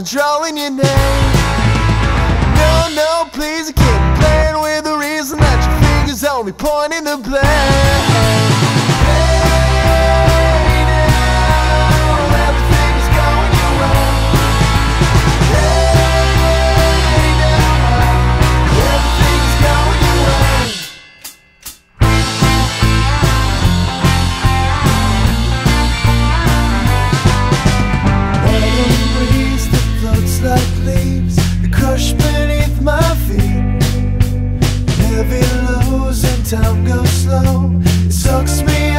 controlling your name. No, no, please, I can't be playing with the reason that your fingers only pointing the blame. Like leaves that crush beneath my feet. Heavy lows and time goes slow. It sucks me